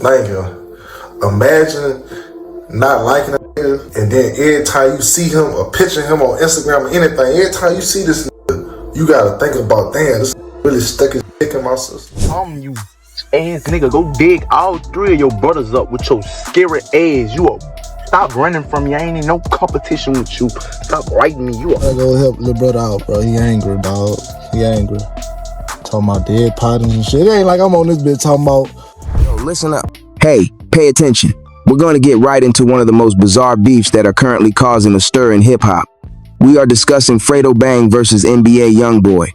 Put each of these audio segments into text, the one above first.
Thank you. Imagine not liking a nigga, and then every time you see him or picture him on Instagram or anything, every time you see this nigga, you gotta think about, damn, this really stuck his dick in my system. You ass nigga, go dig all three of your brothers up with your scary ass. You up. Stop running from me. I ain't in no competition with you. Stop writing me. You up. I go help little brother out, bro. He angry, dog. He angry. Talking about dead partners and shit. It ain't like I'm on this bitch talking about. Yo, listen up. Hey, pay attention. We're going to get right into one of the most bizarre beefs that are currently causing a stir in hip-hop. We are discussing Fredo Bang versus NBA YoungBoy.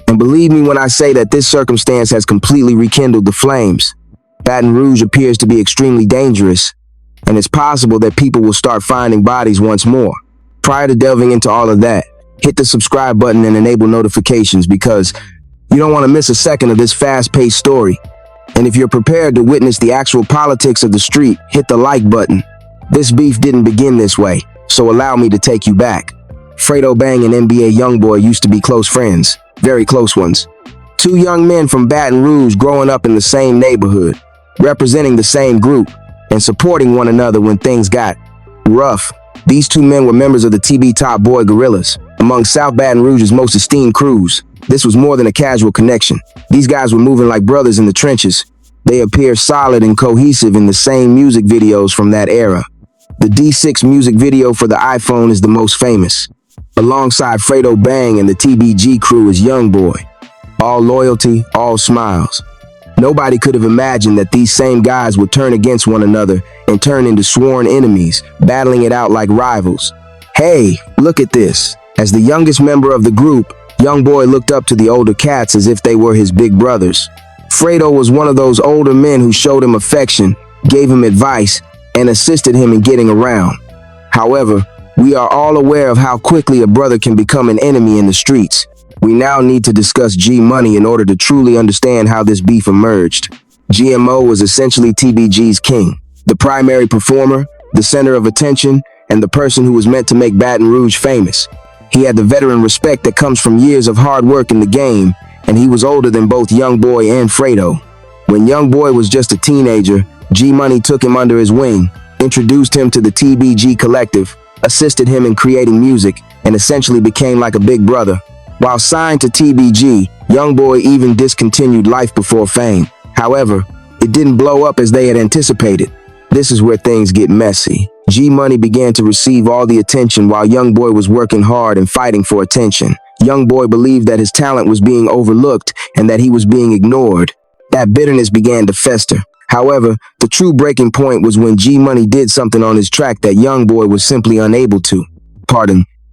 And believe me when I say that this circumstance has completely rekindled the flames. Baton Rouge appears to be extremely dangerous, and it's possible that people will start finding bodies once more. Prior to delving into all of that, hit the subscribe button and enable notifications because you don't want to miss a second of this fast-paced story. And if you're prepared to witness the actual politics of the street, hit the like button. This beef didn't begin this way, so allow me to take you back. Fredo Bang and NBA YoungBoy used to be close friends, very close ones. Two young men from Baton Rouge growing up in the same neighborhood, representing the same group, and supporting one another when things got rough. These two men were members of the TB Top Boy Gorillas, among South Baton Rouge's most esteemed crews. This was more than a casual connection. These guys were moving like brothers in the trenches. They appear solid and cohesive in the same music videos from that era. The D6 music video for the iPhone is the most famous. Alongside Fredo Bang and the TBG crew is YoungBoy. All loyalty, all smiles. Nobody could have imagined that these same guys would turn against one another and turn into sworn enemies, battling it out like rivals. Hey, look at this. As the youngest member of the group, YoungBoy looked up to the older cats as if they were his big brothers. Fredo was one of those older men who showed him affection, gave him advice, and assisted him in getting around. However, we are all aware of how quickly a brother can become an enemy in the streets. We now need to discuss G Money in order to truly understand how this beef emerged. GMO was essentially TBG's king, the primary performer, the center of attention, and the person who was meant to make Baton Rouge famous. He had the veteran respect that comes from years of hard work in the game, and he was older than both YoungBoy and Fredo. When YoungBoy was just a teenager, G Money took him under his wing, introduced him to the TBG collective, assisted him in creating music, and essentially became like a big brother. While signed to TBG, YoungBoy even discontinued Life Before Fame. However, it didn't blow up as they had anticipated. This is where things get messy. G Money began to receive all the attention while YoungBoy was working hard and fighting for attention. YoungBoy believed that his talent was being overlooked and that he was being ignored. That bitterness began to fester. However, the true breaking point was when G Money did something on his track that YoungBoy was simply unable to.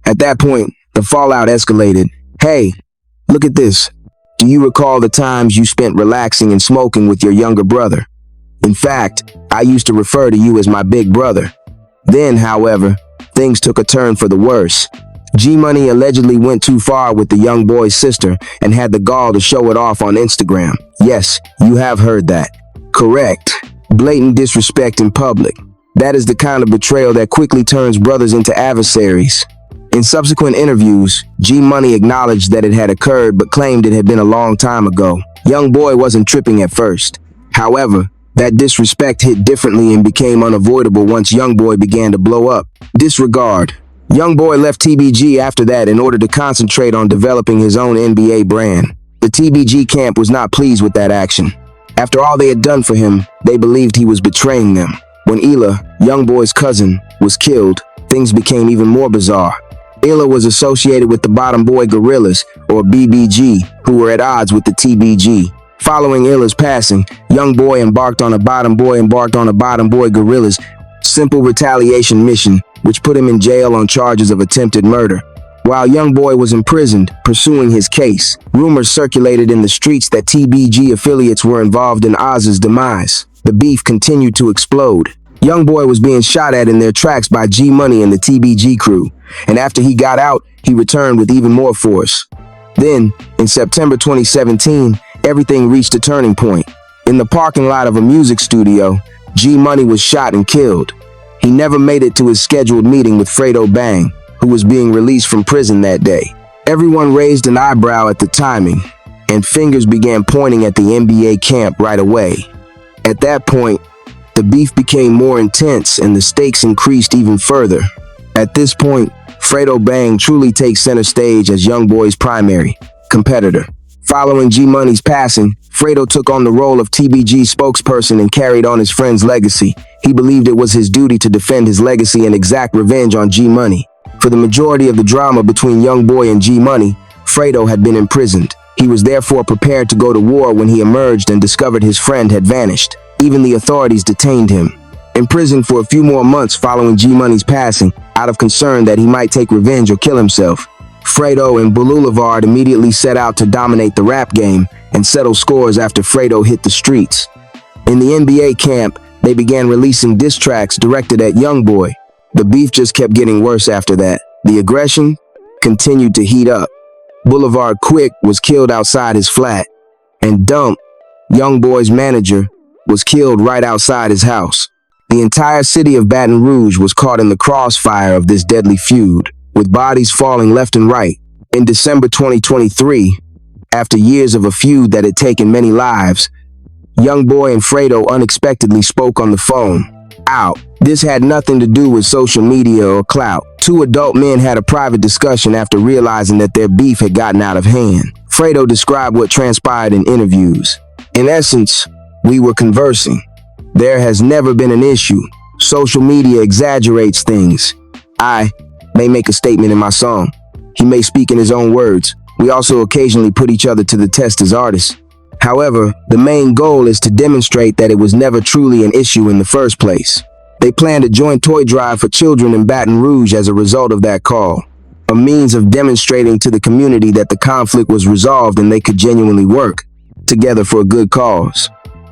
At that point, the fallout escalated. Hey, look at this. Do you recall the times you spent relaxing and smoking with your younger brother? In fact, I used to refer to you as my big brother. Then, however, things took a turn for the worse. G Money allegedly went too far with the young boy's sister and had the gall to show it off on Instagram. Yes, you have heard that. Correct. Blatant disrespect in public. That is the kind of betrayal that quickly turns brothers into adversaries. In subsequent interviews, G Money acknowledged that it had occurred but claimed it had been a long time ago. YoungBoy wasn't tripping at first. However, that disrespect hit differently and became unavoidable once YoungBoy began to blow up. Disregard. YoungBoy left TBG after that in order to concentrate on developing his own NBA brand. The TBG camp was not pleased with that action. After all they had done for him, they believed he was betraying them. When Ela, YoungBoy's cousin, was killed, things became even more bizarre. Ela was associated with the Bottom Boy Gorillas, or BBG, who were at odds with the TBG. Following Ela's passing, YoungBoy embarked on a Bottom Boy Gorillas simple retaliation mission, which put him in jail on charges of attempted murder. While YoungBoy was imprisoned, pursuing his case, rumors circulated in the streets that TBG affiliates were involved in Oz's demise. The beef continued to explode. YoungBoy was being shot at in their tracks by G Money and the TBG crew, and after he got out, he returned with even more force. Then, in September 2017, everything reached a turning point. In the parking lot of a music studio, G Money was shot and killed. He never made it to his scheduled meeting with Fredo Bang, who was being released from prison that day. Everyone raised an eyebrow at the timing, and fingers began pointing at the NBA camp right away. At that point, The beef became more intense and the stakes increased even further. At this point, Fredo Bang truly takes center stage as YoungBoy's primary competitor. Following G-Money's passing, Fredo took on the role of TBG spokesperson and carried on his friend's legacy. He believed it was his duty to defend his legacy and exact revenge on G-Money. For the majority of the drama between YoungBoy and G-Money, Fredo had been imprisoned. He was therefore prepared to go to war when he emerged and discovered his friend had vanished. Even the authorities detained him. Imprisoned for a few more months following G-Money's passing, out of concern that he might take revenge or kill himself, Fredo and Boulevard immediately set out to dominate the rap game and settle scores after Fredo hit the streets. In the NBA camp, they began releasing diss tracks directed at YoungBoy. The beef just kept getting worse after that. The aggression continued to heat up. Boulevard Quick was killed outside his flat, and Dump, YoungBoy's manager, was killed right outside his house. The entire city of Baton Rouge was caught in the crossfire of this deadly feud, with bodies falling left and right. In December 2023, after years of a feud that had taken many lives, YoungBoy and Fredo unexpectedly spoke on the phone. Out. This had nothing to do with social media or clout. Two adult men had a private discussion after realizing that their beef had gotten out of hand. Fredo described what transpired in interviews. In essence, we were conversing. There has never been an issue. Social media exaggerates things. I may make a statement in my song. He may speak in his own words. We also occasionally put each other to the test as artists. However, the main goal is to demonstrate that it was never truly an issue in the first place. They planned a joint toy drive for children in Baton Rouge as a result of that call, a means of demonstrating to the community that the conflict was resolved and they could genuinely work together for a good cause.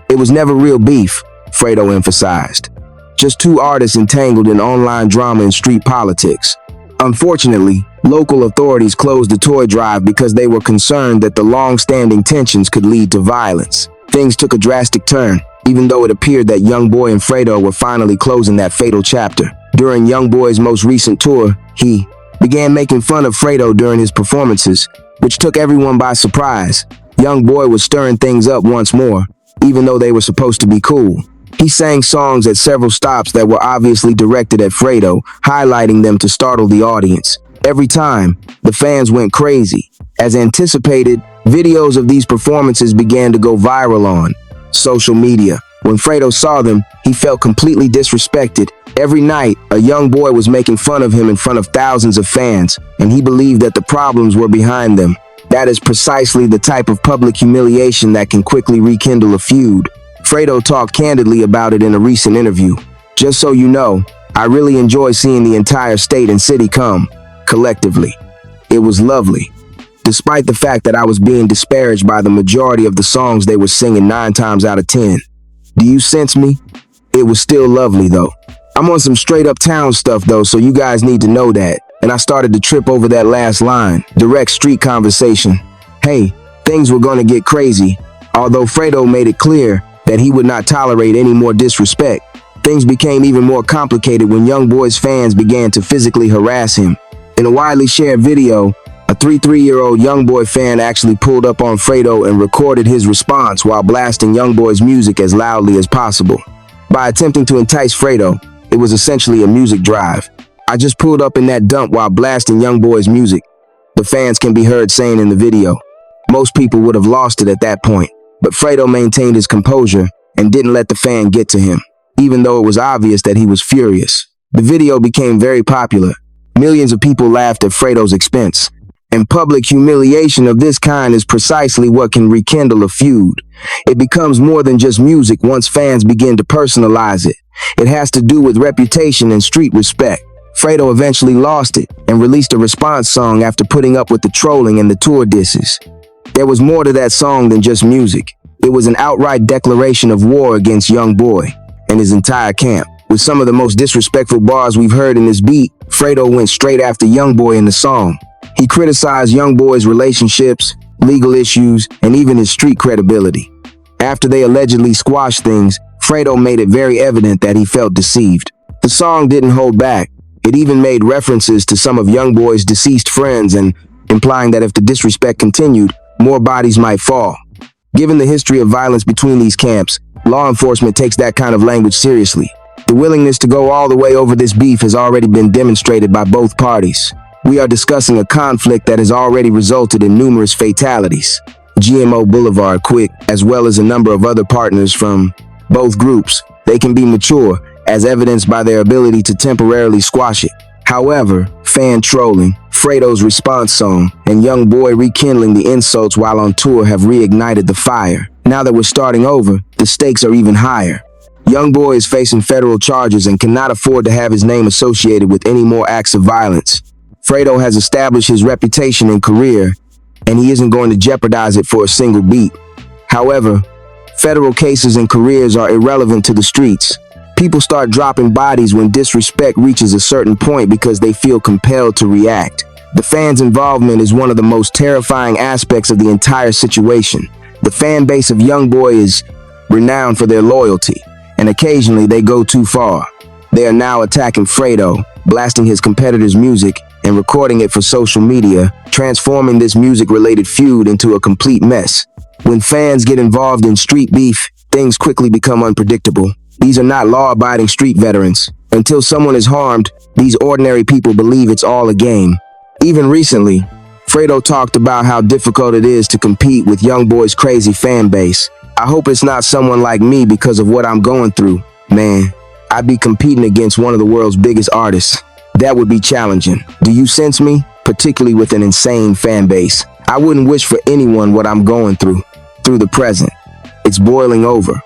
It was never real beef, Fredo emphasized. Just two artists entangled in online drama and street politics. Unfortunately, local authorities closed the toy drive because they were concerned that the long-standing tensions could lead to violence. Things took a drastic turn, even though it appeared that YoungBoy and Fredo were finally closing that fatal chapter. During YoungBoy's most recent tour, he began making fun of Fredo during his performances, which took everyone by surprise. YoungBoy was stirring things up once more, even though they were supposed to be cool. He sang songs at several stops that were obviously directed at Fredo, highlighting them to startle the audience. Every time, the fans went crazy. As anticipated, videos of these performances began to go viral on social media. When Fredo saw them, he felt completely disrespected. Every night, a young boy was making fun of him in front of thousands of fans, and he believed that the problems were behind them. That is precisely the type of public humiliation that can quickly rekindle a feud. Fredo talked candidly about it in a recent interview. Just so you know, I really enjoy seeing the entire state and city come, collectively. It was lovely. Despite the fact that I was being disparaged by the majority of the songs they were singing 9 times out of 10. Do you sense me? It was still lovely though. I'm on some straight up town stuff though, so you guys need to know that. And I started to trip over that last line, direct street conversation. Hey, things were gonna get crazy. Although Fredo made it clear that he would not tolerate any more disrespect, things became even more complicated when YoungBoy's fans began to physically harass him. In a widely shared video, a 33-year-old YoungBoy fan actually pulled up on Fredo and recorded his response while blasting YoungBoy's music as loudly as possible. By attempting to entice Fredo, it was essentially a music drive. I just pulled up in that dump while blasting YoungBoy's music, the fans can be heard saying in the video. Most people would have lost it at that point, but Fredo maintained his composure and didn't let the fan get to him, even though it was obvious that he was furious. The video became very popular. Millions of people laughed at Fredo's expense. And public humiliation of this kind is precisely what can rekindle a feud. It becomes more than just music once fans begin to personalize it. It has to do with reputation and street respect. Fredo eventually lost it and released a response song after putting up with the trolling and the tour disses. There was more to that song than just music. It was an outright declaration of war against YoungBoy and his entire camp. With some of the most disrespectful bars we've heard in this beat, Fredo went straight after YoungBoy in the song. He criticized YoungBoy's relationships, legal issues, and even his street credibility. After they allegedly squashed things, Fredo made it very evident that he felt deceived. The song didn't hold back. It even made references to some of YoungBoy's deceased friends and implying that if the disrespect continued, more bodies might fall. Given the history of violence between these camps, Law enforcement takes that kind of language seriously. The willingness to go all the way over this beef has already been demonstrated by both parties. We are discussing a conflict that has already resulted in numerous fatalities. GMO Boulevard Quick, as well as a number of other partners from both groups, they can be mature, as evidenced by their ability to temporarily squash it. However, fan trolling, Fredo's response song, and YoungBoy rekindling the insults while on tour have reignited the fire. Now that we're starting over, the stakes are even higher. YoungBoy is facing federal charges and cannot afford to have his name associated with any more acts of violence. Fredo has established his reputation and career, and he isn't going to jeopardize it for a single beat. However, federal cases and careers are irrelevant to the streets. People start dropping bodies when disrespect reaches a certain point because they feel compelled to react. The fans' involvement is one of the most terrifying aspects of the entire situation. The fan base of YoungBoy is renowned for their loyalty, and occasionally they go too far. They are now attacking Fredo, blasting his competitor's music, and recording it for social media, transforming this music-related feud into a complete mess. When fans get involved in street beef, things quickly become unpredictable. These are not law-abiding street veterans. Until someone is harmed, these ordinary people believe it's all a game. Even recently, Fredo talked about how difficult it is to compete with YoungBoy's crazy fan base. I hope it's not someone like me because of what I'm going through. Man, I'd be competing against one of the world's biggest artists. That would be challenging. Do you sense me? Particularly with an insane fan base. I wouldn't wish for anyone what I'm going through the present. It's boiling over.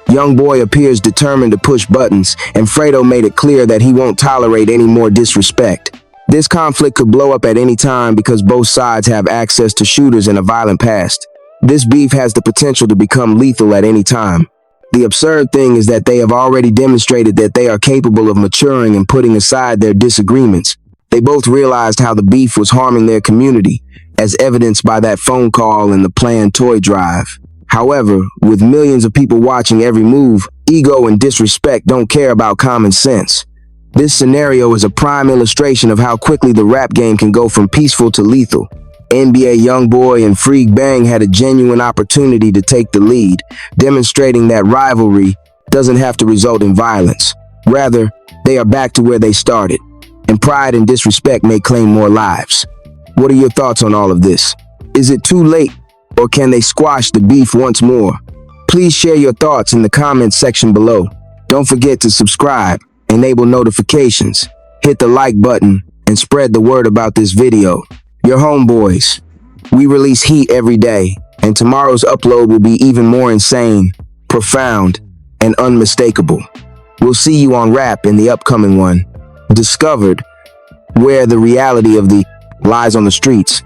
YoungBoy appears determined to push buttons, and Fredo made it clear that he won't tolerate any more disrespect. This conflict could blow up at any time because both sides have access to shooters and a violent past. This beef has the potential to become lethal at any time. The absurd thing is that they have already demonstrated that they are capable of maturing and putting aside their disagreements. They both realized how the beef was harming their community, as evidenced by that phone call and the planned toy drive. However, with millions of people watching every move, ego and disrespect don't care about common sense. This scenario is a prime illustration of how quickly the rap game can go from peaceful to lethal. NBA YoungBoy and Fredo Bang had a genuine opportunity to take the lead, demonstrating that rivalry doesn't have to result in violence. Rather, they are back to where they started, and pride and disrespect may claim more lives. What are your thoughts on all of this? Is it too late, or can they squash the beef once more? Please share your thoughts in the comments section below. Don't forget to subscribe, enable notifications, hit the like button, and spread the word about this video. Your homeboys. We release heat every day, and tomorrow's upload will be even more insane, profound, and unmistakable. We'll see you on Rap in the upcoming one. Discovered, where the reality of the lies on the streets.